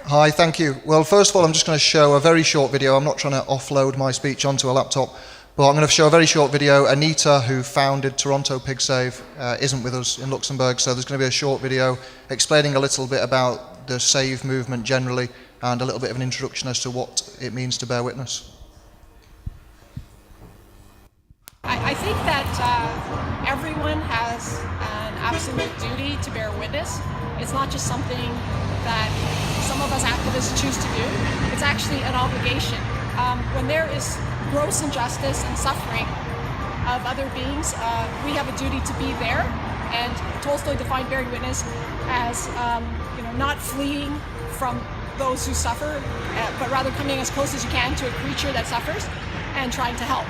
Hi, thank you. Well, first of all, I'm just going to show a very short video. I'm not trying to offload my speech onto a laptop, but I'm going to show a very short video. Anita, who founded Toronto Pig Save, isn't with us in Luxembourg, so there's going to be a short video explaining a little bit about the Save movement generally and a little bit of an introduction as to what it means to bear witness. I think that everyone has an absolute duty to bear witness. It's not just something that some of us activists choose to do. It's actually an obligation. When there is gross injustice and suffering of other beings, we have a duty to be there. And Tolstoy defined bearing witness as not fleeing from those who suffer, but rather coming as close as you can to a creature that suffers and trying to help.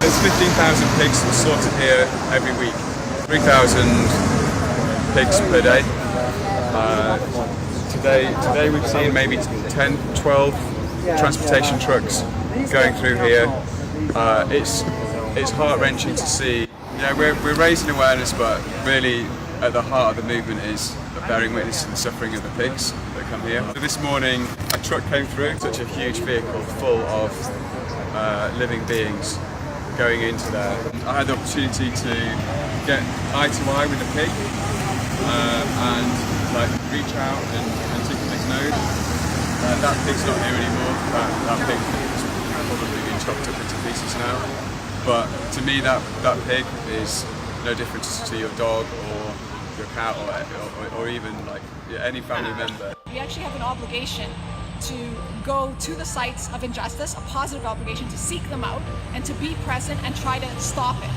There's 15,000 pigs slaughtered here every week, 3,000 pigs per day. Today we've seen maybe 10, 12 transportation trucks going through here. It's heart-wrenching to see. We're raising awareness, but really at the heart of the movement is bearing witness to the suffering of the pigs that come here. So this morning a truck came through, such a huge vehicle full of living beings going into there. I had the opportunity to get eye to eye with the pig and reach out and take the pig's nose. That pig's not here anymore. That pig is probably being chopped up into pieces now. But to me, that pig is no different to your dog or your cat or even any family member. We actually have an obligation to go to the sites of injustice, a positive obligation to seek them out and to be present and try to stop it.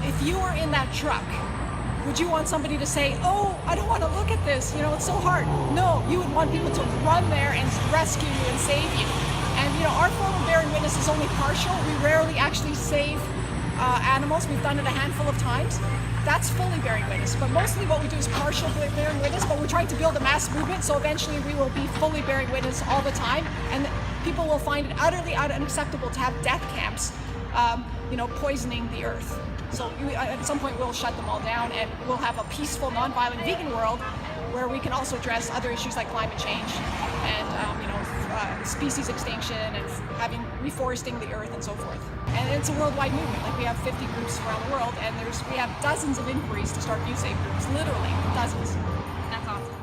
If you were in that truck, would you want somebody to say, "Oh, I don't want to look at this, it's so hard"? No, you would want people to run there and rescue you and save you. And our form of bearing witness is only partial. We rarely actually save animals. We've done it a handful of times. That's fully bearing witness, but mostly what we do is partial bearing witness, but we're trying to build a mass movement, so eventually we will be fully bearing witness all the time, and people will find it utterly unacceptable to have death camps, poisoning the earth. So at some point we'll shut them all down, and we'll have a peaceful, non-violent vegan world where we can also address other issues like climate change and species extinction and reforesting the earth and so forth. And it's a worldwide movement. We have 50 groups around the world, and we have dozens of inquiries to start new safe groups, literally dozens. That's awesome.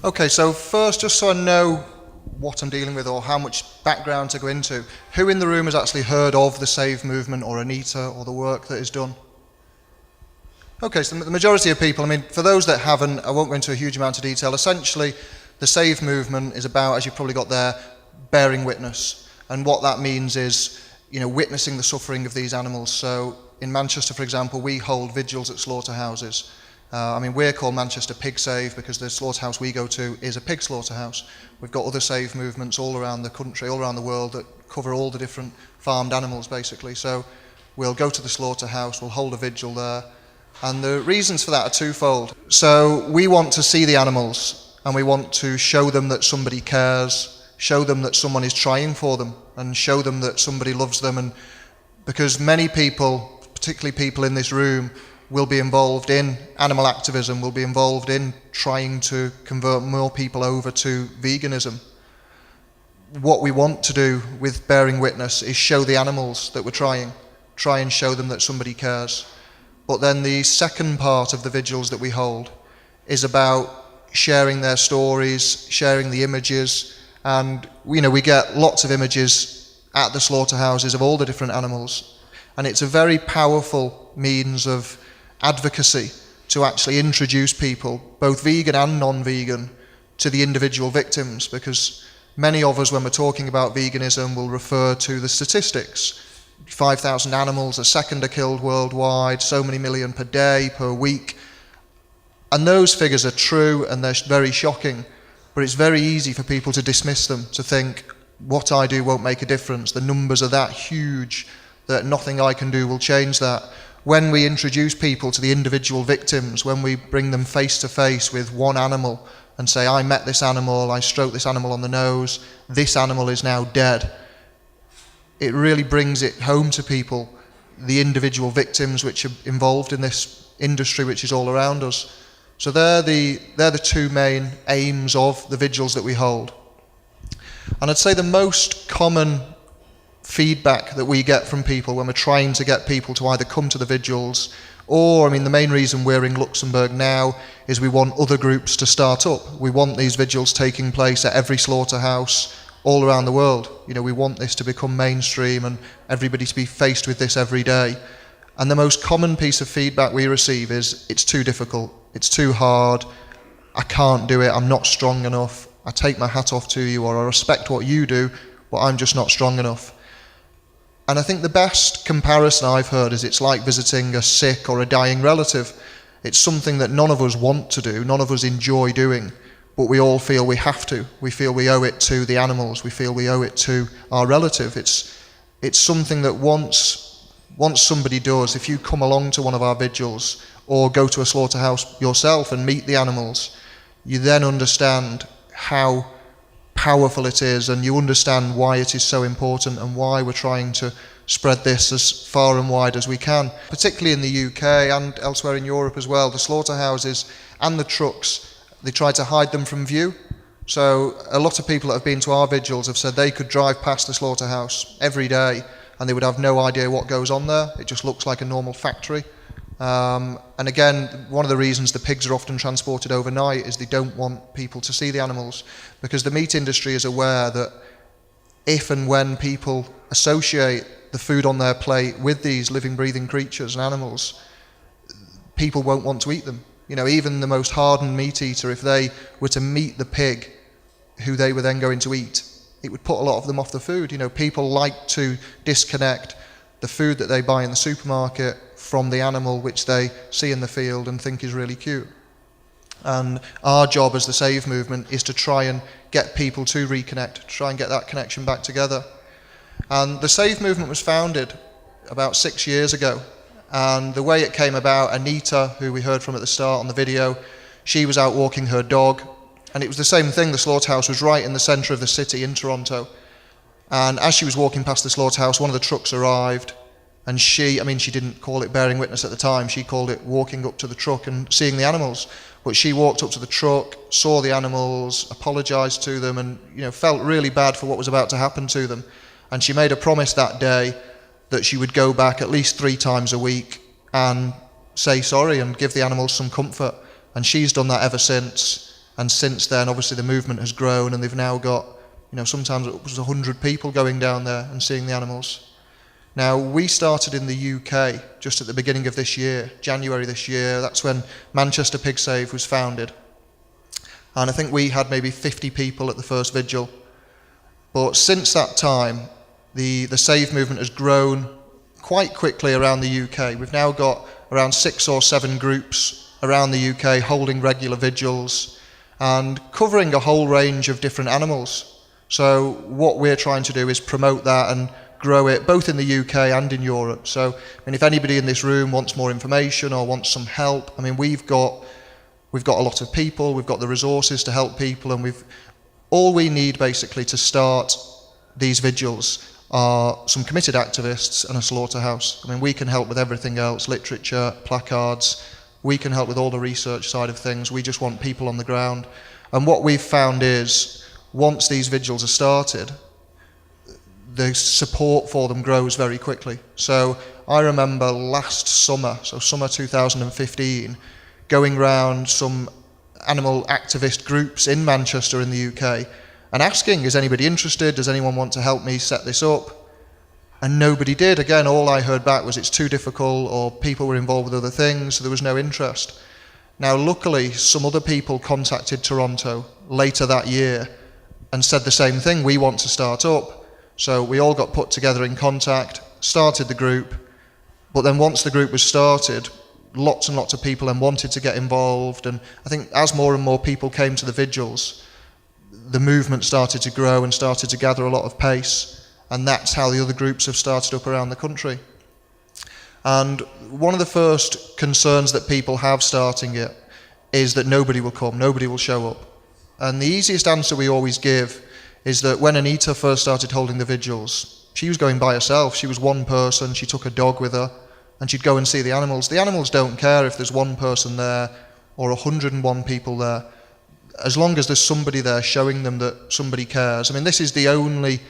Okay, so first, just so I know what I'm dealing with or how much background to go into, who in the room has actually heard of the Save movement or Anita or the work that is done? Okay, so the majority of people, for those that haven't, I won't go into a huge amount of detail. Essentially, the Save movement is about, as you probably got there, bearing witness. And what that means is, witnessing the suffering of these animals. So in Manchester, for example, we hold vigils at slaughterhouses. We're called Manchester Pig Save because the slaughterhouse we go to is a pig slaughterhouse. We've got other Save movements all around the country, all around the world that cover all the different farmed animals, basically. So we'll go to the slaughterhouse, we'll hold a vigil there. And the reasons for that are twofold. So we want to see the animals and we want to show them that somebody cares, show them that someone is trying for them, and show them that somebody loves them. And because many people, particularly people in this room, will be involved in animal activism, will be involved in trying to convert more people over to veganism. What we want to do with bearing witness is show the animals that we're try and show them that somebody cares. But then the second part of the vigils that we hold is about sharing their stories, sharing the images, and we get lots of images at the slaughterhouses of all the different animals, and it's a very powerful means of advocacy to actually introduce people, both vegan and non-vegan, to the individual victims, because many of us, when we're talking about veganism, will refer to the statistics. 5,000 animals a second are killed worldwide, so many million per day, per week. And those figures are true and they're very shocking, but it's very easy for people to dismiss them, to think, what I do won't make a difference. The numbers are that huge that nothing I can do will change that. When we introduce people to the individual victims, when we bring them face to face with one animal and say, I met this animal, I stroked this animal on the nose, this animal is now dead, it really brings it home to people, the individual victims which are involved in this industry which is all around us. So they're the two main aims of the vigils that we hold. And I'd say the most common feedback that we get from people when we're trying to get people to either come to the vigils, or, I mean, the main reason we're in Luxembourg now is we want other groups to start up. We want these vigils taking place at every slaughterhouse all around the world. You know, we want this to become mainstream and everybody to be faced with this every day. And the most common piece of feedback we receive is, it's too difficult, it's too hard, I can't do it, I'm not strong enough, I take my hat off to you, or I respect what you do, but I'm just not strong enough. And I think the best comparison I've heard is it's like visiting a sick or a dying relative. It's something that none of us want to do, none of us enjoy doing, but we all feel we have to. We feel we owe it to the animals, we feel we owe it to our relative. It's something that once somebody does, if you come along to one of our vigils or go to a slaughterhouse yourself and meet the animals, you then understand how powerful it is, and you understand why it is so important and why we're trying to spread this as far and wide as we can. Particularly in the UK and elsewhere in Europe as well, the slaughterhouses and the trucks, they try to hide them from view. So a lot of people that have been to our vigils have said they could drive past the slaughterhouse every day and they would have no idea what goes on there. It just looks like a normal factory. And again, one of the reasons the pigs are often transported overnight is they don't want people to see the animals, because the meat industry is aware that if and when people associate the food on their plate with these living, breathing creatures and animals, people won't want to eat them. You know, even the most hardened meat eater, if they were to meet the pig who they were then going to eat, it would put a lot of them off the food. You know, people like to disconnect the food that they buy in the supermarket from the animal which they see in the field and think is really cute. And our job as the Save movement is to try and get people to reconnect, try and get that connection back together. And the Save movement was founded about 6 years ago. And the way it came about, Anita, who we heard from at the start on the video, she was out walking her dog. And it was the same thing, the slaughterhouse was right in the centre of the city in Toronto. And as she was walking past the slaughterhouse, one of the trucks arrived. And she didn't call it bearing witness at the time, she called it walking up to the truck and seeing the animals. But she walked up to the truck, saw the animals, apologised to them, and felt really bad for what was about to happen to them. And she made a promise that day that she would go back at least 3 times a week and say sorry and give the animals some comfort. And she's done that ever since. And since then, obviously, the movement has grown, and they've now got, sometimes it was 100 people going down there and seeing the animals. Now, we started in the UK just at the beginning of this year, January this year. That's when Manchester Pig Save was founded. And I think we had maybe 50 people at the first vigil. But since that time, the Save movement has grown quite quickly around the UK. We've now got around 6 or 7 groups around the UK holding regular vigils and covering a whole range of different animals. So what we're trying to do is promote that and grow it both in the UK and in Europe. So, if anybody in this room wants more information or wants some help, we've got a lot of people, we've got the resources to help people, and all we need basically to start these vigils are some committed activists and a slaughterhouse. We can help with everything else, literature, placards, we can help with all the research side of things. We just want people on the ground. And what we've found is, once these vigils are started, the support for them grows very quickly. So I remember last summer, so summer 2015, going round some animal activist groups in Manchester in the UK and asking, is anybody interested? Does anyone want to help me set this up? And nobody did. Again, all I heard back was it's too difficult, or people were involved with other things, so there was no interest. Now, luckily, some other people contacted Toronto later that year and said the same thing, we want to start up. So we all got put together in contact, started the group, but then once the group was started, lots and lots of people then wanted to get involved, and I think as more and more people came to the vigils, the movement started to grow and started to gather a lot of pace, and that's how the other groups have started up around the country. And one of the first concerns that people have starting it is that nobody will come, nobody will show up. And the easiest answer we always give is that when Anita first started holding the vigils, she was going by herself. She was one person, she took a dog with her, and she'd go and see the animals. The animals don't care if there's one person there or 101 people there, as long as there's somebody there showing them that somebody cares. I mean, this is the only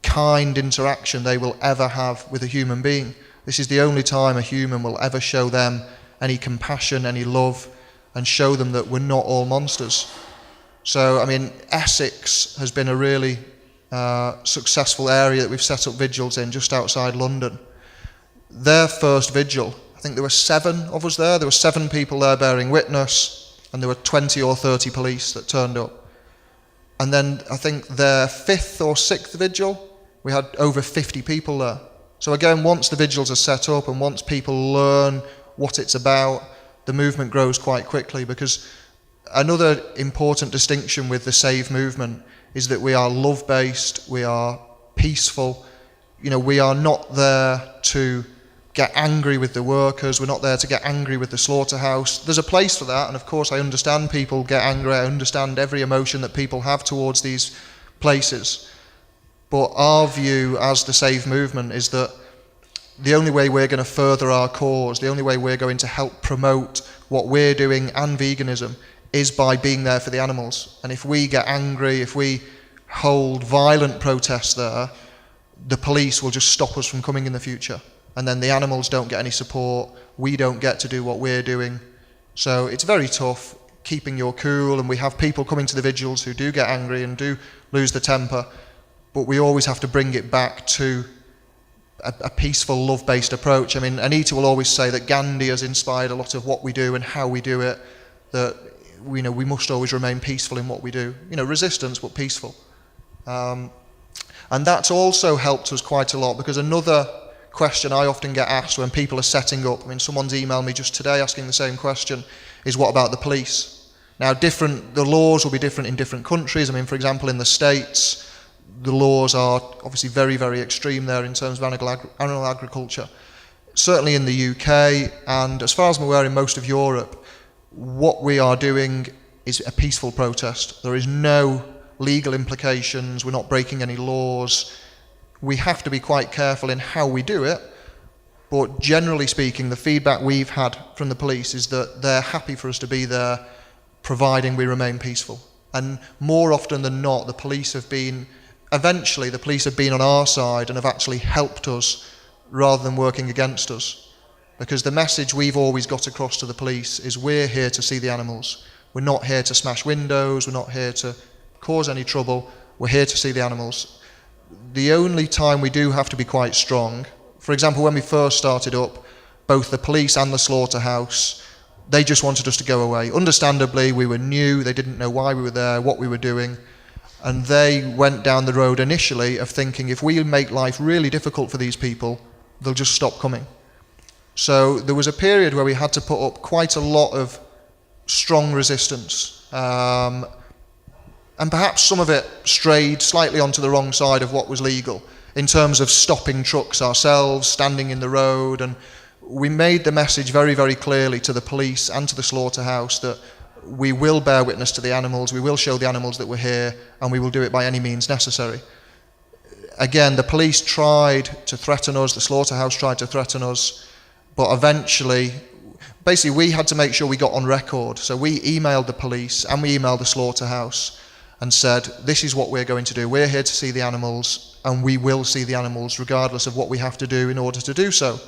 kind interaction they will ever have with a human being. This is the only time a human will ever show them any compassion, any love, and show them that we're not all monsters. So, I mean, Essex has been a really successful area that we've set up vigils in, just outside London. Their first vigil, I think there were 7 of us there. There were 7 people there bearing witness, and there were 20 or 30 police that turned up. And then I think their 5th or 6th vigil, we had over 50 people there. So again, once the vigils are set up and once people learn what it's about, the movement grows quite quickly, because another important distinction with the SAVE movement is that we are love-based, we are peaceful. You know, we are not there to get angry with the workers, we're not there to get angry with the slaughterhouse. There's a place for that, and of course I understand people get angry, I understand every emotion that people have towards these places. But our view as the SAVE movement is that the only way we're going to further our cause, the only way we're going to help promote what we're doing and veganism is by being there for the animals. And if we get angry, if we hold violent protests there, the police will just stop us from coming in the future. And then the animals don't get any support, we don't get to do what we're doing. So it's very tough keeping your cool, and we have people coming to the vigils who do get angry and do lose the temper, but we always have to bring it back to a peaceful, love-based approach. I mean, Anita will always say that Gandhi has inspired a lot of what we do and how we do it, that we must always remain peaceful in what we do. You know, resistance, but peaceful. And that's also helped us quite a lot, because another question I often get asked when people are setting up, I mean, someone's emailed me just today asking the same question, is what about the police? Now, the laws will be different in different countries. I mean, for example, in the States, the laws are obviously very, very extreme there in terms of animal agriculture. Certainly in the UK, and as far as I'm aware in most of Europe, what we are doing is a peaceful protest. There is no legal implications, we're not breaking any laws. We have to be quite careful in how we do it, but generally speaking, the feedback we've had from the police is that they're happy for us to be there, providing we remain peaceful. And more often than not, eventually the police have been on our side and have actually helped us rather than working against us. Because the message we've always got across to the police is we're here to see the animals. We're not here to smash windows, we're not here to cause any trouble, we're here to see the animals. The only time we do have to be quite strong, for example, when we first started up, both the police and the slaughterhouse, they just wanted us to go away. Understandably, we were new, they didn't know why we were there, what we were doing, and they went down the road initially of thinking if we make life really difficult for these people, they'll just stop coming. So there was a period where we had to put up quite a lot of strong resistance. And perhaps some of it strayed slightly onto the wrong side of what was legal, in terms of stopping trucks ourselves, standing in the road, and we made the message very, very clearly to the police and to the slaughterhouse that we will bear witness to the animals, we will show the animals that we're here, and we will do it by any means necessary. Again, the police tried to threaten us, the slaughterhouse tried to threaten us, but eventually, basically we had to make sure we got on record. So we emailed the police and we emailed the slaughterhouse and said, this is what we're going to do. We're here to see the animals, and we will see the animals regardless of what we have to do in order to do so.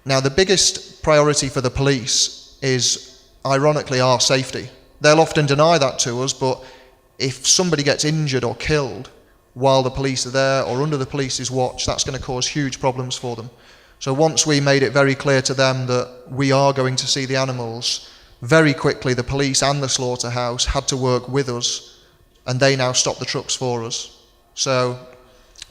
Now, the biggest priority for the police is, ironically, our safety. They'll often deny that to us, but if somebody gets injured or killed while the police are there or under the police's watch, that's going to cause huge problems for them. So once we made it very clear to them that we are going to see the animals, very quickly the police and the slaughterhouse had to work with us, and they now stop the trucks for us. So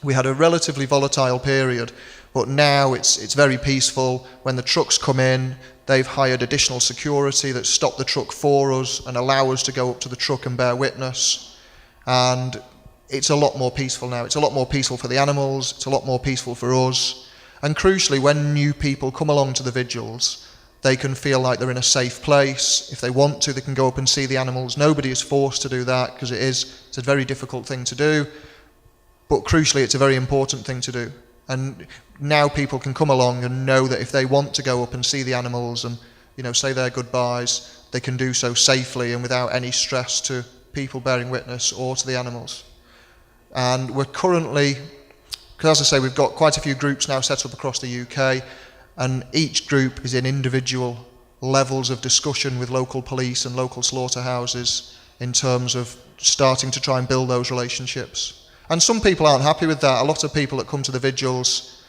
we had a relatively volatile period, But now it's very peaceful. When the trucks come in, they've hired additional security that stop the truck for us and allow us to go up to the truck and bear witness. And it's a lot more peaceful now. It's a lot more peaceful for the animals, it's a lot more peaceful for us. And crucially, when new people come along to the vigils, they can feel like they're in a safe place. If they want to, they can go up and see the animals. Nobody is forced to do that, because it's a very difficult thing to do. But crucially, it's a very important thing to do. And now people can come along and know that if they want to go up and see the animals and, say their goodbyes, they can do so safely and without any stress to people bearing witness or to the animals. And we're currently, because as I say, we've got quite a few groups now set up across the UK, and each group is in individual levels of discussion with local police and local slaughterhouses in terms of starting to try and build those relationships. And some people aren't happy with that. A lot of people that come to the vigils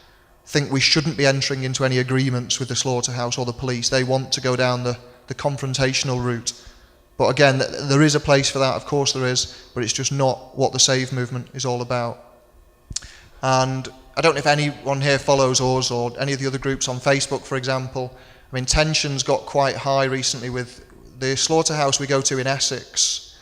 think we shouldn't be entering into any agreements with the slaughterhouse or the police. They want to go down the confrontational route. But again, there is a place for that, of course there is, but it's just not what the Save movement is all about. And I don't know if anyone here follows us or any of the other groups on Facebook, for example. I mean, tensions got quite high recently with the slaughterhouse we go to in Essex.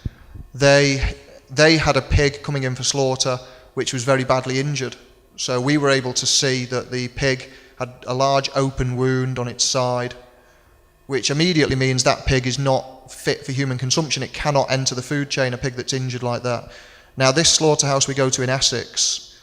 They had a pig coming in for slaughter which was very badly injured. So we were able to see that the pig had a large open wound on its side, which immediately means that pig is not fit for human consumption. It cannot enter the food chain, a pig that's injured like that. Now, this slaughterhouse we go to in Essex,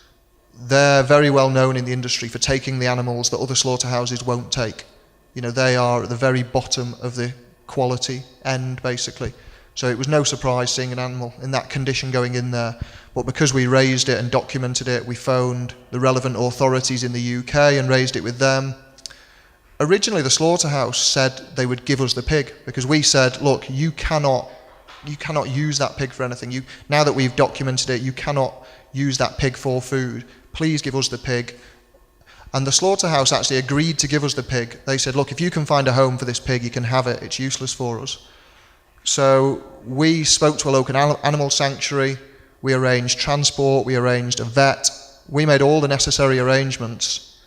they're very well known in the industry for taking the animals that other slaughterhouses won't take. They are at the very bottom of the quality end, basically. So it was no surprise seeing an animal in that condition going in there. But because we raised it and documented it, we phoned the relevant authorities in the UK and raised it with them. Originally, the slaughterhouse said they would give us the pig, because we said, look, you cannot use that pig for anything. Now that we've documented it, you cannot use that pig for food. Please give us the pig. And the slaughterhouse actually agreed to give us the pig. They said, look, if you can find a home for this pig, you can have it. It's useless for us. So we spoke to a local animal sanctuary, we arranged transport, we arranged a vet, we made all the necessary arrangements,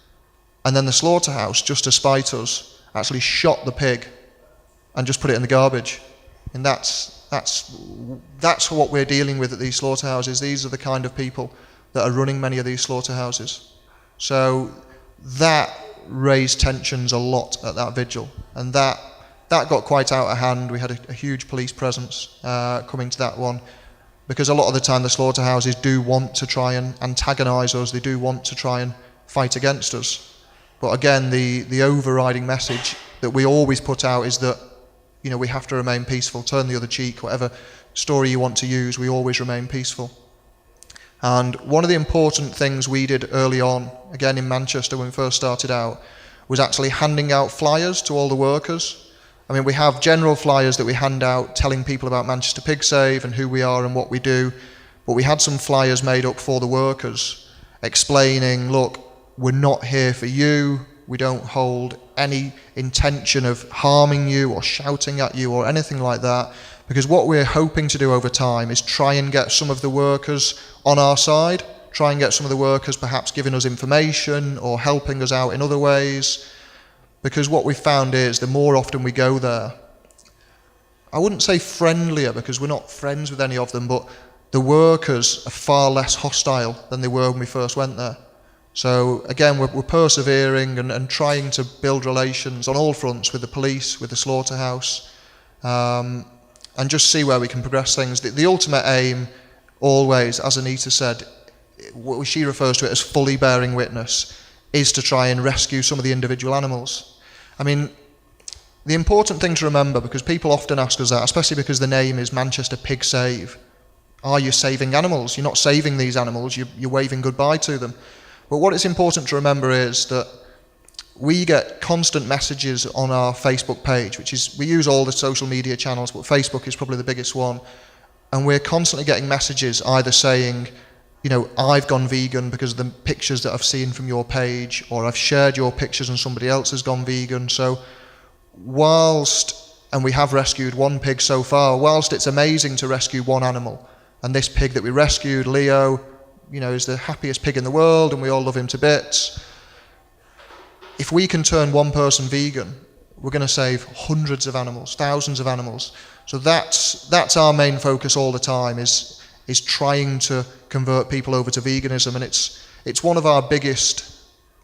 and then the slaughterhouse, just to spite us, actually shot the pig and just put it in the garbage. And that's what we're dealing with at these slaughterhouses. These are the kind of people that are running many of these slaughterhouses. So that raised tensions a lot at that vigil, and that got quite out of hand. We had a huge police presence coming to that one, because a lot of the time the slaughterhouses do want to try and antagonise us, they do want to try and fight against us. But again, the overriding message that we always put out is that we have to remain peaceful, turn the other cheek, whatever story you want to use, we always remain peaceful. And one of the important things we did early on, again in Manchester when we first started out, was actually handing out flyers to all the workers. I mean, we have general flyers that we hand out telling people about Manchester Pig Save and who we are and what we do, but we had some flyers made up for the workers explaining, look, we're not here for you, we don't hold any intention of harming you or shouting at you or anything like that, because what we're hoping to do over time is try and get some of the workers on our side, try and get some of the workers perhaps giving us information or helping us out in other ways. Because what we've found is the more often we go there, I wouldn't say friendlier because we're not friends with any of them, but the workers are far less hostile than they were when we first went there. So again, we're persevering and trying to build relations on all fronts with the police, with the slaughterhouse, and just see where we can progress things. The ultimate aim, always, as Anita said, she refers to it as fully bearing witness, is to try and rescue some of the individual animals. I mean, the important thing to remember, because people often ask us that, especially because the name is Manchester Pig Save, are you saving animals? You're not saving these animals, you're waving goodbye to them. But what it's important to remember is that we get constant messages on our Facebook page, which is, we use all the social media channels, but Facebook is probably the biggest one, and we're constantly getting messages either saying, I've gone vegan because of the pictures that I've seen from your page, or I've shared your pictures and somebody else has gone vegan. So and we have rescued one pig so far, whilst it's amazing to rescue one animal, and this pig that we rescued, Leo, is the happiest pig in the world and we all love him to bits, if we can turn one person vegan, we're going to save hundreds of animals, thousands of animals. So that's our main focus all the time, is trying to convert people over to veganism. And it's one of our biggest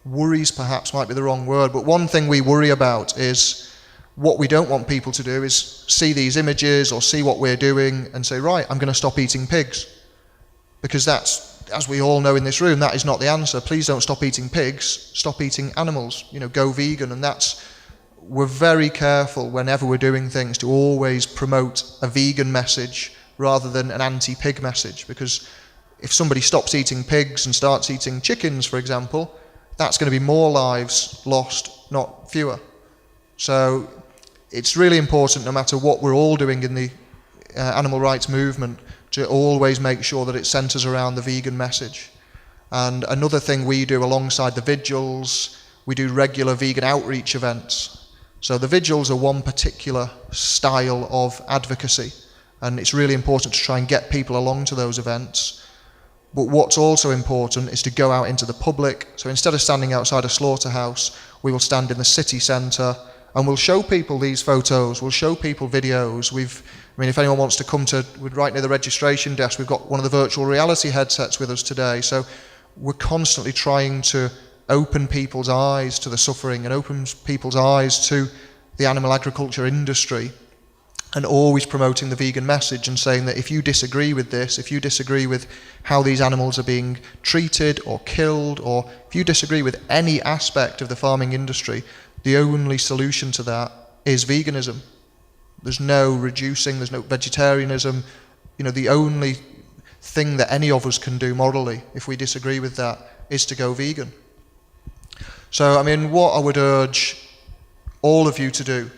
worries, perhaps might be the wrong word, but one thing we worry about is what we don't want people to do is see these images or see what we're doing and say, right, I'm going to stop eating pigs. Because that's, as we all know in this room, that is not the answer. Please don't stop eating pigs, stop eating animals, go vegan. And we're very careful whenever we're doing things to always promote a vegan message rather than an anti-pig message, because if somebody stops eating pigs and starts eating chickens, for example, that's going to be more lives lost, not fewer. So it's really important, no matter what we're all doing in the animal rights movement, to always make sure that it centres around the vegan message. And another thing we do alongside the vigils, we do regular vegan outreach events. So the vigils are one particular style of advocacy, and it's really important to try and get people along to those events. But what's also important is to go out into the public. So instead of standing outside a slaughterhouse, we will stand in the city centre and we'll show people these photos, we'll show people videos. If anyone wants to come we're right near the registration desk, we've got one of the virtual reality headsets with us today. So we're constantly trying to open people's eyes to the suffering and open people's eyes to the animal agriculture industry, and always promoting the vegan message and saying that if you disagree with this, if you disagree with how these animals are being treated or killed, or if you disagree with any aspect of the farming industry, the only solution to that is veganism. There's no reducing, there's no vegetarianism. The only thing that any of us can do morally, if we disagree with that, is to go vegan. So, what I would urge all of you to do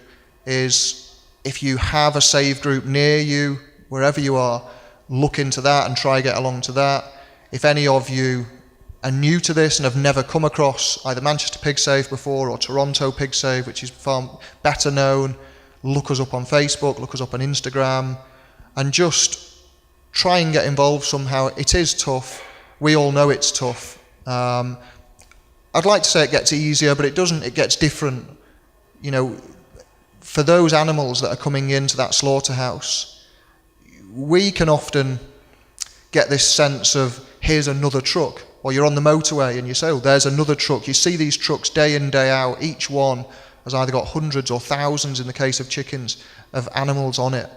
is, if you have a save group near you, wherever you are, look into that and try get along to that. If any of you are new to this and have never come across either Manchester Pig Save before or Toronto Pig Save, which is far better known, look us up on Facebook, look us up on Instagram, and just try and get involved somehow. It is tough. We all know it's tough. I'd like to say it gets easier, but it doesn't. It gets different. For those animals that are coming into that slaughterhouse, we can often get this sense of, here's another truck, or you're on the motorway and you say, oh, there's another truck. You see these trucks day in, day out. Each one has either got hundreds or thousands, in the case of chickens, of animals on it.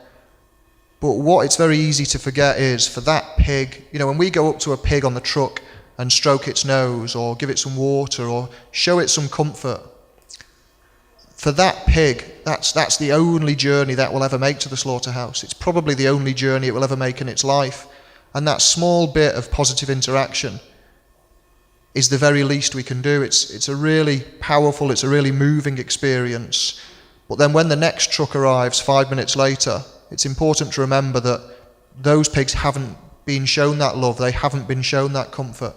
But what it's very easy to forget is, for that pig, when we go up to a pig on the truck and stroke its nose or give it some water or show it some comfort, for that pig, that's the only journey that will ever make to the slaughterhouse. It's probably the only journey it will ever make in its life. And that small bit of positive interaction is the very least we can do. It's a really powerful, it's a really moving experience. But then when the next truck arrives 5 minutes later, it's important to remember that those pigs haven't been shown that love, they haven't been shown that comfort.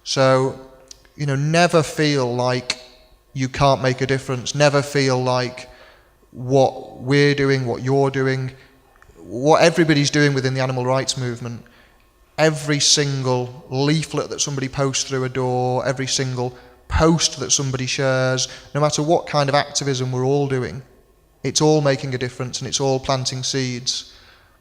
So, never feel like you can't make a difference. Never feel like what we're doing, what you're doing, what everybody's doing within the animal rights movement, every single leaflet that somebody posts through a door, every single post that somebody shares, no matter what kind of activism we're all doing, it's all making a difference and it's all planting seeds.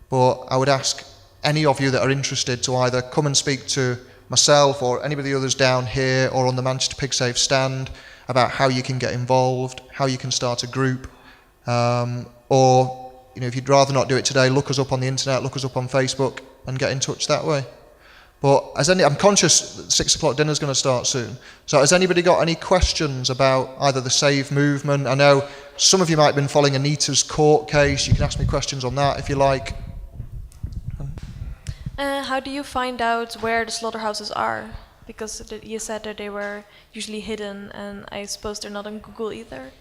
But I would ask any of you that are interested to either come and speak to myself or anybody others down here or on the Manchester Pig Save stand about how you can get involved, how you can start a group, or if you'd rather not do it today, look us up on the internet, look us up on Facebook and get in touch that way. But I'm conscious that 6 o'clock dinner's going to start soon. So has anybody got any questions about either the Save movement? I know some of you might have been following Anita's court case. You can ask me questions on that if you like. How do you find out where the slaughterhouses are? Because you said that they were usually hidden, and I suppose they're not on Google either.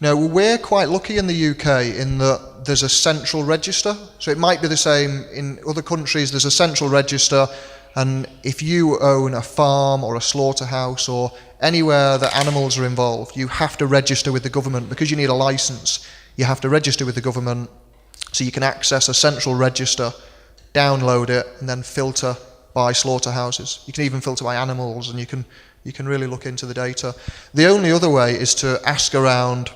No, we're quite lucky in the UK in that there's a central register. So it might be the same in other countries. There's a central register, and if you own a farm or a slaughterhouse or anywhere that animals are involved, you have to register with the government. Because you need a license, you have to register with the government so you can access a central register, download it, and then filter by slaughterhouses. You can even filter by animals, and you can you can really look into the data. The only other way is to ask around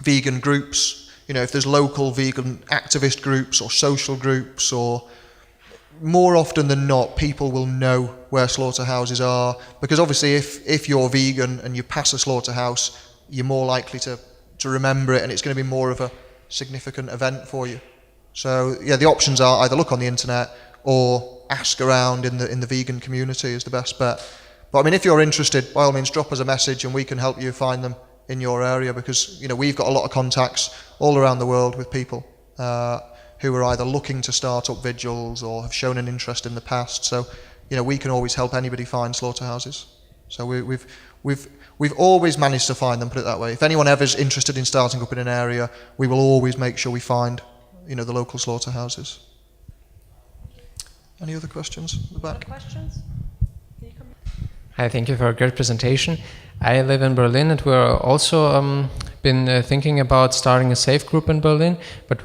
vegan groups. You know, if there's local vegan activist groups or social groups, or more often than not, people will know where slaughterhouses are, because obviously if you're vegan and you pass a slaughterhouse, you're more likely to remember it, and it's going to be more of a significant event for you. So yeah, the options are either look on the internet or ask around in the vegan community is the best bet. But I mean, if you're interested, by all means drop us a message and we can help you find them in your area, because you know we've got a lot of contacts all around the world with people who are either looking to start up vigils or have shown an interest in the past. So you know we can always help anybody find slaughterhouses. So we've always managed to find them, put it that way. If anyone ever is interested in starting up in an area, we will always make sure we find, you know, the local slaughterhouses. Any other questions at the back? Other questions? Hi, thank you for a great presentation. I live in Berlin, and we're also been thinking about starting a safe group in Berlin, but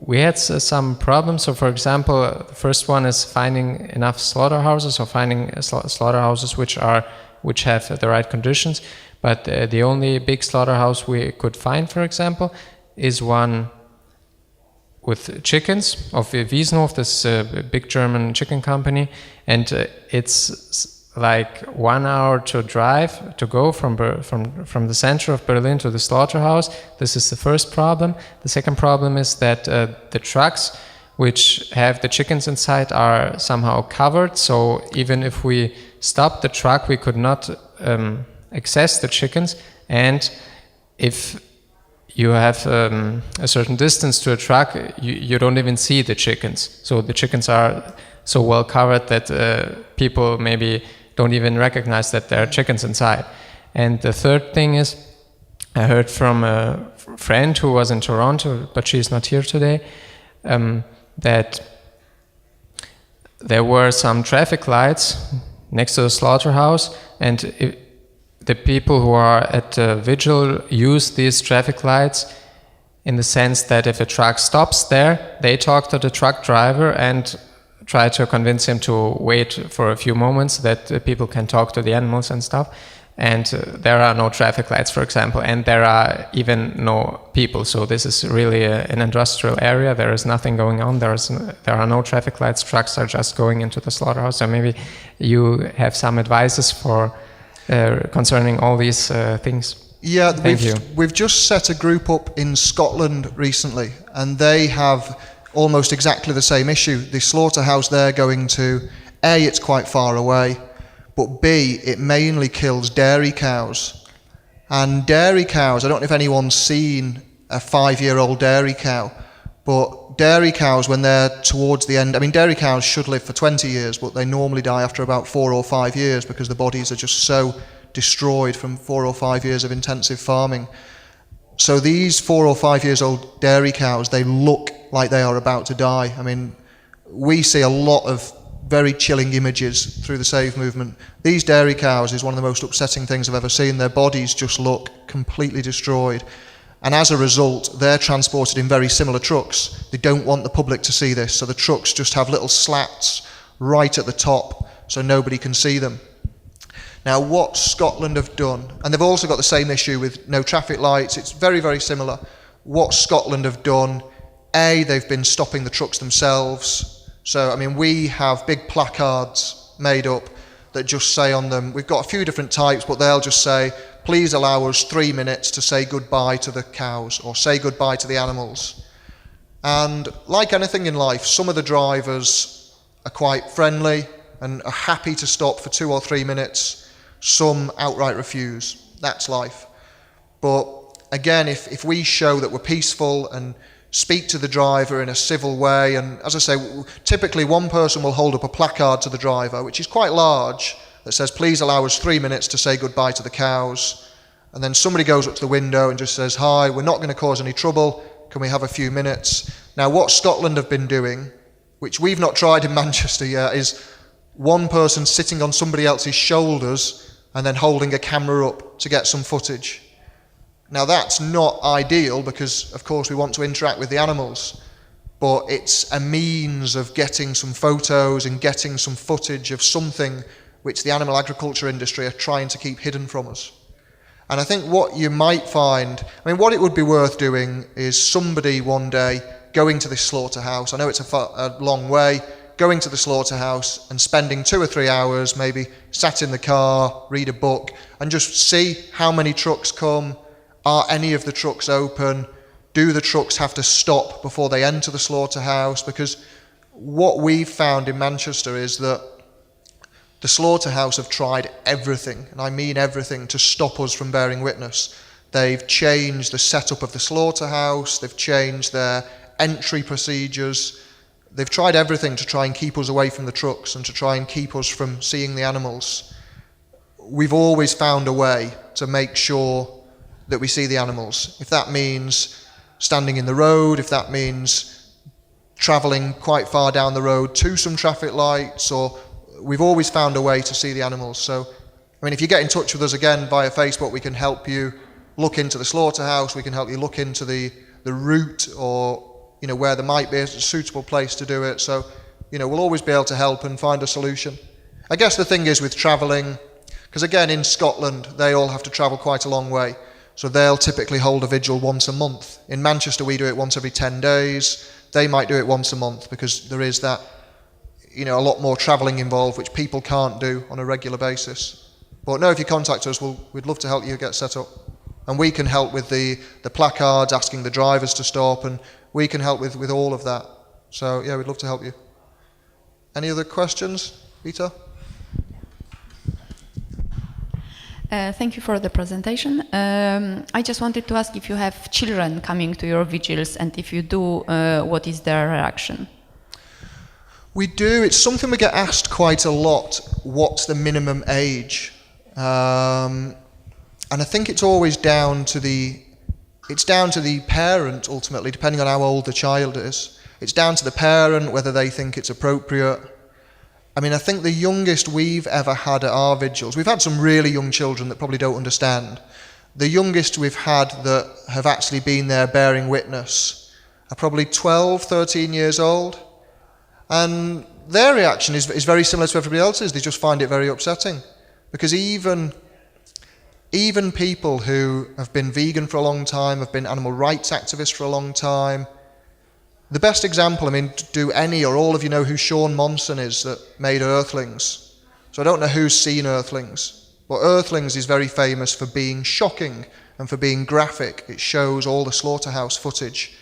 we had some problems. So for example, the first one is finding enough slaughterhouses, or finding slaughterhouses which have the right conditions. But the only big slaughterhouse we could find, for example, is one with chickens of Wiesnow, this big German chicken company, and it's like 1 hour to drive to go from the center of Berlin to the slaughterhouse. This is the first problem. The second problem is that the trucks which have the chickens inside are somehow covered, so even if we stop the truck, we could not access the chickens, and if you have a certain distance to a truck, you don't even see the chickens. So the chickens are so well covered that people maybe don't even recognize that there are chickens inside. And the third thing is, I heard from a friend who was in Toronto, but she's not here today, that there were some traffic lights next to the slaughterhouse, and the people who are at the vigil use these traffic lights in the sense that if a truck stops there, they talk to the truck driver and try to convince him to wait for a few moments, that people can talk to the animals and stuff. And there are no traffic lights, for example, and there are even no people. So this is really an industrial area. There is nothing going on. There are no traffic lights. Trucks are just going into the slaughterhouse. So maybe you have some advices for concerning all these things. Yeah, Thank you. We've just set a group up in Scotland recently, and they have almost exactly the same issue. The slaughterhouse they're going to, A, it's quite far away, but B, it mainly kills dairy cows. And dairy cows, I don't know if anyone's seen a 5-year-old dairy cow, but dairy cows, when they're towards the end, I mean, dairy cows should live for 20 years, but they normally die after about 4 or 5 years because the bodies are just so destroyed from 4 or 5 years of intensive farming. So these 4 or 5 years old dairy cows, they look like they are about to die. I mean, we see a lot of very chilling images through the Save movement. These dairy cows is one of the most upsetting things I've ever seen. Their bodies just look completely destroyed. And as a result, they're transported in very similar trucks. They don't want the public to see this, so the trucks just have little slats right at the top so nobody can see them. Now, what Scotland have done, and they've also got the same issue with no traffic lights, it's very, very similar. What Scotland have done, A, they've been stopping the trucks themselves. So, I mean, we have big placards made up that just say on them, we've got a few different types, but they'll just say, please allow us 3 minutes to say goodbye to the cows, or say goodbye to the animals. And like anything in life, some of the drivers are quite friendly and are happy to stop for 2 or 3 minutes. Some outright refuse. That's life. But again, if we show that we're peaceful and speak to the driver in a civil way, and as I say, typically one person will hold up a placard to the driver, which is quite large, that says, please allow us 3 minutes to say goodbye to the cows. And then somebody goes up to the window and just says, hi, we're not going to cause any trouble, can we have a few minutes? Now, what Scotland have been doing, which we've not tried in Manchester yet, is one person sitting on somebody else's shoulders and then holding a camera up to get some footage. Now, that's not ideal because, of course, we want to interact with the animals, but it's a means of getting some photos and getting some footage of something which the animal agriculture industry are trying to keep hidden from us. And I think what you might find, I mean, what it would be worth doing is somebody one day going to this slaughterhouse, I know it's a long way, going to the slaughterhouse and spending 2 or 3 hours, maybe sat in the car, read a book, and just see how many trucks come, are any of the trucks open, do the trucks have to stop before they enter the slaughterhouse? Because what we've found in Manchester is that the slaughterhouse have tried everything, and I mean everything, to stop us from bearing witness. They've changed the setup of the slaughterhouse, they've changed their entry procedures, they've tried everything to try and keep us away from the trucks and to try and keep us from seeing the animals. We've always found a way to make sure that we see the animals. If that means standing in the road, if that means travelling quite far down the road to some traffic lights, or we've always found a way to see the animals. So, I mean, if you get in touch with us again via Facebook, we can help you look into the slaughterhouse, we can help you look into the route, or, you know, where there might be a suitable place to do it. So, you know, we'll always be able to help and find a solution. I guess the thing is with travelling, because again, in Scotland, they all have to travel quite a long way. So they'll typically hold a vigil once a month. In Manchester, we do it once every 10 days. They might do it once a month because there is that, you know, a lot more travelling involved, which people can't do on a regular basis. But no, if you contact us, we'd love to help you get set up. And we can help with the placards, asking the drivers to stop, and we can help with all of that. So yeah, we'd love to help you. Any other questions, Peter? Thank you for the presentation. I just wanted to ask if you have children coming to your vigils, and if you do, what is their reaction? We do. It's something we get asked quite a lot. What's the minimum age? And I think it's always down to the parent ultimately, depending on how old the child is. It's down to the parent whether they think it's appropriate. I mean, I think the youngest we've ever had at our vigils, we've had some really young children that probably don't understand. The youngest we've had that have actually been there bearing witness are probably 12, 13 years old. And their reaction is very similar to everybody else's. They just find it very upsetting. Because even people who have been vegan for a long time, have been animal rights activists for a long time. The best example, I mean, do any or all of you know who Sean Monson is that made Earthlings? So I don't know who's seen Earthlings, but Earthlings is very famous for being shocking and for being graphic. It shows all the slaughterhouse footage.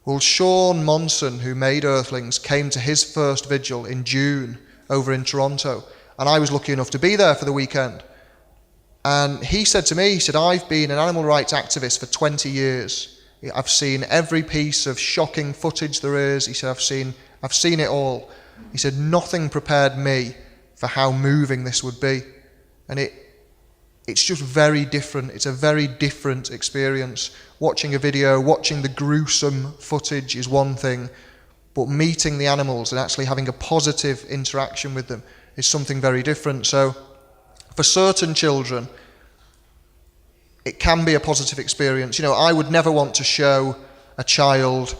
Well, Sean Monson, who made Earthlings, came to his first vigil in June over in Toronto, and I was lucky enough to be there for the weekend. And he said to me, he said, I've been an animal rights activist for 20 years. I've seen every piece of shocking footage there is. He said, I've seen it all. He said, nothing prepared me for how moving this would be. And it's just very different. It's a very different experience. Watching a video, watching the gruesome footage is one thing, but meeting the animals and actually having a positive interaction with them is something very different. So for certain children, it can be a positive experience. You know, I would never want to show a child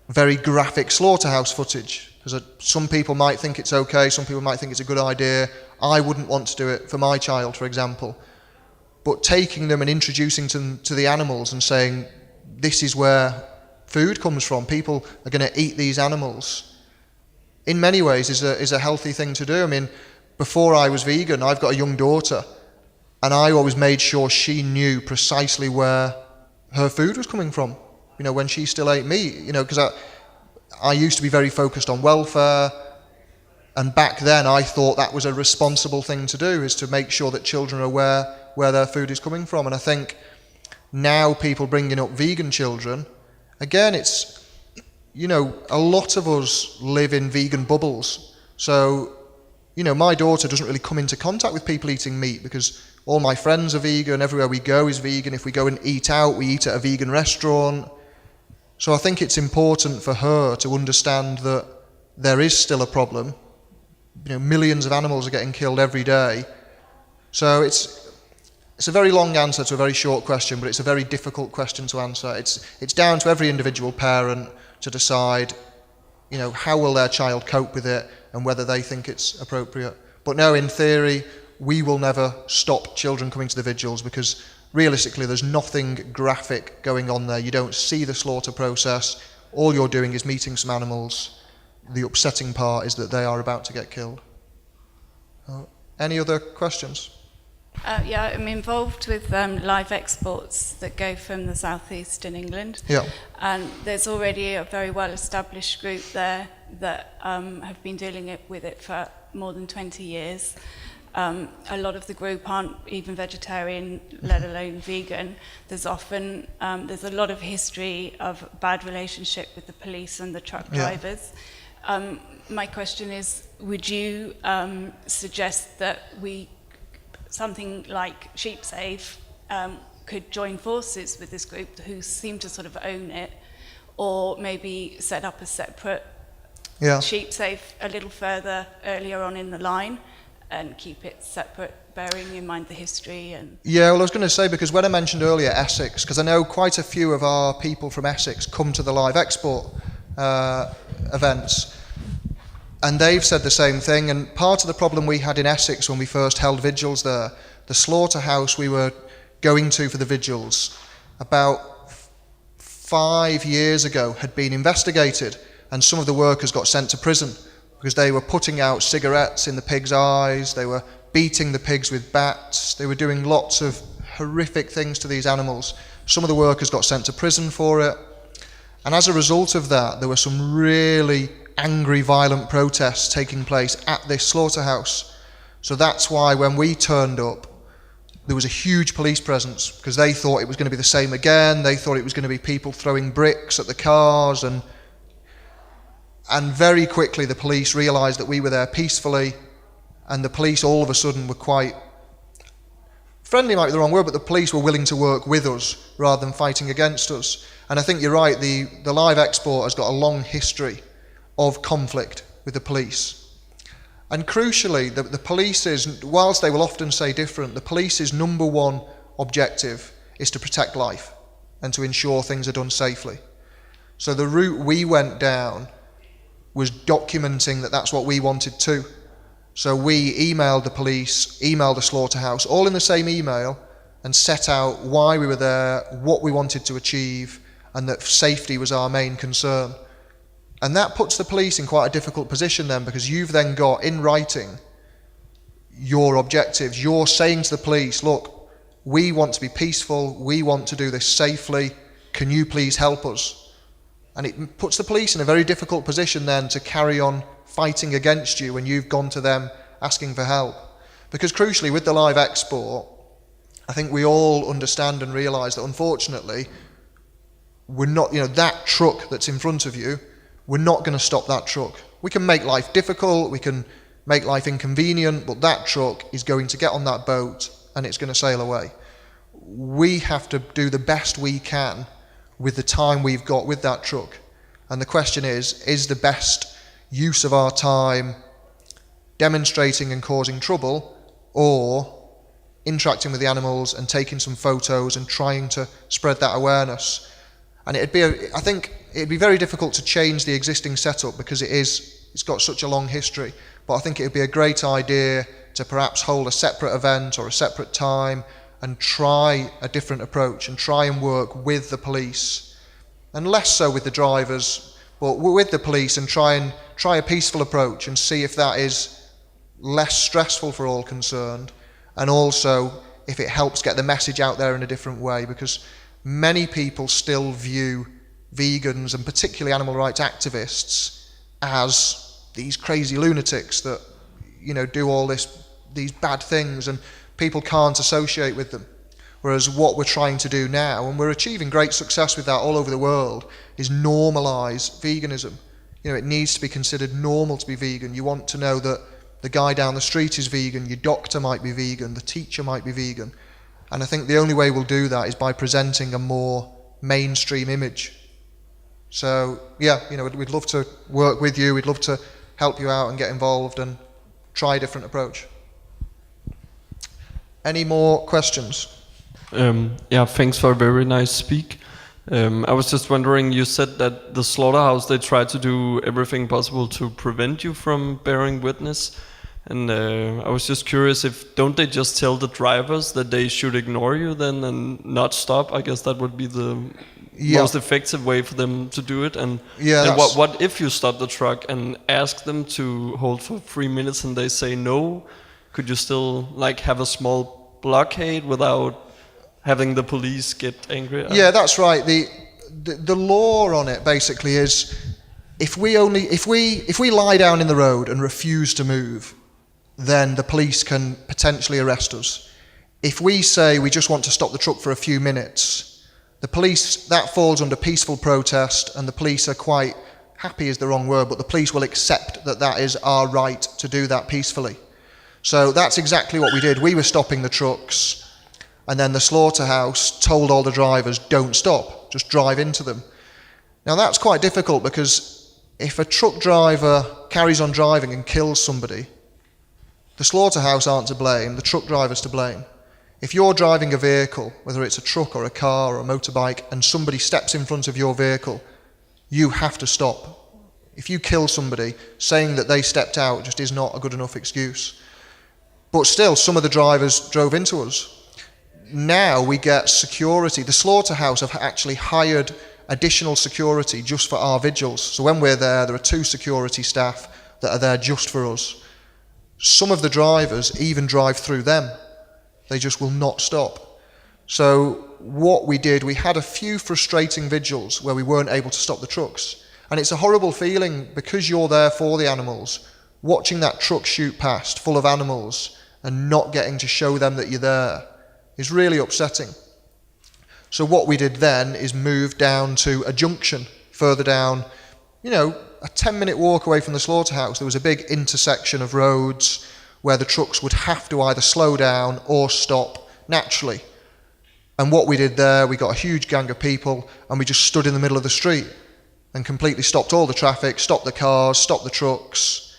very graphic slaughterhouse footage, because some people might think it's okay, some people might think it's a good idea. I wouldn't want to do it for my child, for example. But taking them and introducing them to the animals and saying, this is where food comes from, people are going to eat these animals, in many ways is a healthy thing to do. I mean, before I was vegan, I've got a young daughter, and I always made sure she knew precisely where her food was coming from, you know, when she still ate meat, you know, because I used to be very focused on welfare, and back then I thought that was a responsible thing to do, is to make sure that children are aware where their food is coming from. And I think now people bringing up vegan children, again, it's, you know, a lot of us live in vegan bubbles. So, you know, my daughter doesn't really come into contact with people eating meat because all my friends are vegan, everywhere we go is vegan. If we go and eat out, we eat at a vegan restaurant. So I think it's important for her to understand that there is still a problem. You know, millions of animals are getting killed every day. So it's a very long answer to a very short question, but it's a very difficult question to answer. It's down to every individual parent to decide, you know, how will their child cope with it and whether they think it's appropriate. But no, in theory, we will never stop children coming to the vigils because realistically there's nothing graphic going on there. You don't see the slaughter process. All you're doing is meeting some animals. The upsetting part is that they are about to get killed. Any other questions? Yeah, I'm involved with live exports that go from the southeast in England. Yeah. And there's already a very well-established group there that have been dealing with it for more than 20 years. A lot of the group aren't even vegetarian, let alone vegan. There's often, there's a lot of history of bad relationship with the police and the truck drivers. My question is, would you suggest that something like Sheep Safe could join forces with this group who seem to sort of own it, or maybe set up a separate Sheep Safe a little further earlier on in the line and keep it separate, bearing in mind the history? And yeah, well, I was going to say, because when I mentioned earlier Essex, because I know quite a few of our people from Essex come to the live export events, and they've said the same thing. And part of the problem we had in Essex when we first held vigils there, the slaughterhouse we were going to for the vigils about 5 years ago had been investigated, and some of the workers got sent to prison because they were putting out cigarettes in the pigs' eyes, they were beating the pigs with bats, they were doing lots of horrific things to these animals. Some of the workers got sent to prison for it, and as a result of that there were some really angry, violent protests taking place at this slaughterhouse. So that's why when we turned up, there was a huge police presence, because they thought it was going to be the same again. They thought it was going to be people throwing bricks at the cars, and very quickly the police realised that we were there peacefully, and the police all of a sudden were quite friendly, might be the wrong word, but the police were willing to work with us rather than fighting against us. And I think you're right, the live export has got a long history of conflict with the police. And crucially, the police's, whilst they will often say different, the police's number one objective is to protect life and to ensure things are done safely. So the route we went down was documenting that that's what we wanted too. So we emailed the police, emailed the slaughterhouse, all in the same email, and set out why we were there, what we wanted to achieve, and that safety was our main concern. And that puts the police in quite a difficult position then, because you've then got in writing your objectives. You're saying to the police, look, we want to be peaceful, we want to do this safely, can you please help us? And it puts the police in a very difficult position then to carry on fighting against you when you've gone to them asking for help. Because crucially, with the live export, I think we all understand and realise that unfortunately, we're not, that truck that's in front of you, we're not going to stop that truck. We can make life difficult, we can make life inconvenient, but that truck is going to get on that boat and it's going to sail away. We have to do the best we can with the time we've got with that truck. And the question is the best use of our time demonstrating and causing trouble, or interacting with the animals and taking some photos and trying to spread that awareness? And I think it'd be very difficult to change the existing setup because it's got such a long history. But I think it'd be a great idea to perhaps hold a separate event or a separate time and try a different approach and try and work with the police, and less so with the drivers, but with the police, and try a peaceful approach and see if that is less stressful for all concerned, and also if it helps get the message out there in a different way, because many people still view vegans and particularly animal rights activists as these crazy lunatics that do all these bad things, and people can't associate with them. Whereas what we're trying to do now, and we're achieving great success with that all over the world, is normalise veganism. It needs to be considered normal to be vegan. You want to know that the guy down the street is vegan, your doctor might be vegan, the teacher might be vegan. And I think the only way we'll do that is by presenting a more mainstream image. So yeah, we'd love to work with you, we'd love to help you out and get involved and try a different approach. Any more questions? Yeah, thanks for a very nice speak. I was just wondering, you said that the slaughterhouse, they try to do everything possible to prevent you from bearing witness. And I was just curious if, don't they just tell the drivers that they should ignore you then and not stop? I guess that would be the most effective way for them to do it. And, and what if you stop the truck and ask them to hold for 3 minutes and they say no? Could you still like have a small blockade without having the police get angry? Yeah, that's right. The law on it basically is if we lie down in the road and refuse to move, then the police can potentially arrest us. If we say we just want to stop the truck for a few minutes, the police, that falls under peaceful protest, and the police are quite happy is the wrong word, but the police will accept that that is our right to do that peacefully. So that's exactly what we did. We were stopping the trucks, and then the slaughterhouse told all the drivers, don't stop, just drive into them. Now that's quite difficult because if a truck driver carries on driving and kills somebody, the slaughterhouse aren't to blame, the truck driver's to blame. If you're driving a vehicle, whether it's a truck or a car or a motorbike, and somebody steps in front of your vehicle, you have to stop. If you kill somebody, saying that they stepped out just is not a good enough excuse. But still, some of the drivers drove into us. Now we get security. The slaughterhouse have actually hired additional security just for our vigils. So when we're there are 2 security staff that are there just for us. Some of the drivers even drive through them. They just will not stop. So what we did, we had a few frustrating vigils where we weren't able to stop the trucks. And it's a horrible feeling because you're there for the animals, watching that truck shoot past full of animals and not getting to show them that you're there is really upsetting. So what we did then is move down to a junction further down, a 10-minute walk away from the slaughterhouse. There was a big intersection of roads where the trucks would have to either slow down or stop naturally. And what we did there, we got a huge gang of people and we just stood in the middle of the street and completely stopped all the traffic, stopped the cars, stopped the trucks.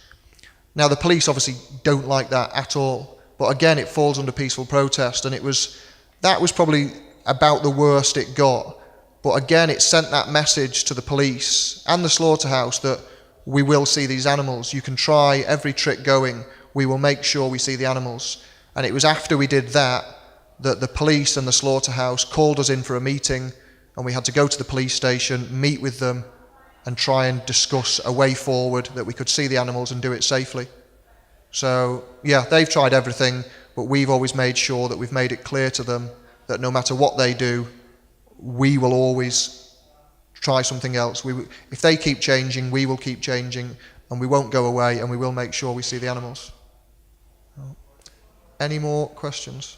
Now the police obviously don't like that at all, but again it falls under peaceful protest, and that was probably about the worst it got. But again, it sent that message to the police and the slaughterhouse that we will see these animals. You can try every trick going, we will make sure we see the animals. And it was after we did that that the police and the slaughterhouse called us in for a meeting, and we had to go to the police station, meet with them, and try and discuss a way forward that we could see the animals and do it safely. So, yeah, they've tried everything, but we've always made sure that we've made it clear to them that no matter what they do, we will always try something else. If they keep changing, we will keep changing, and we won't go away, and we will make sure we see the animals. Any more questions?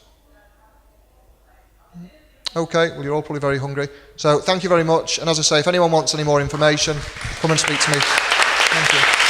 Okay, well, you're all probably very hungry. So thank you very much, and as I say, if anyone wants any more information, come and speak to me. Thank you.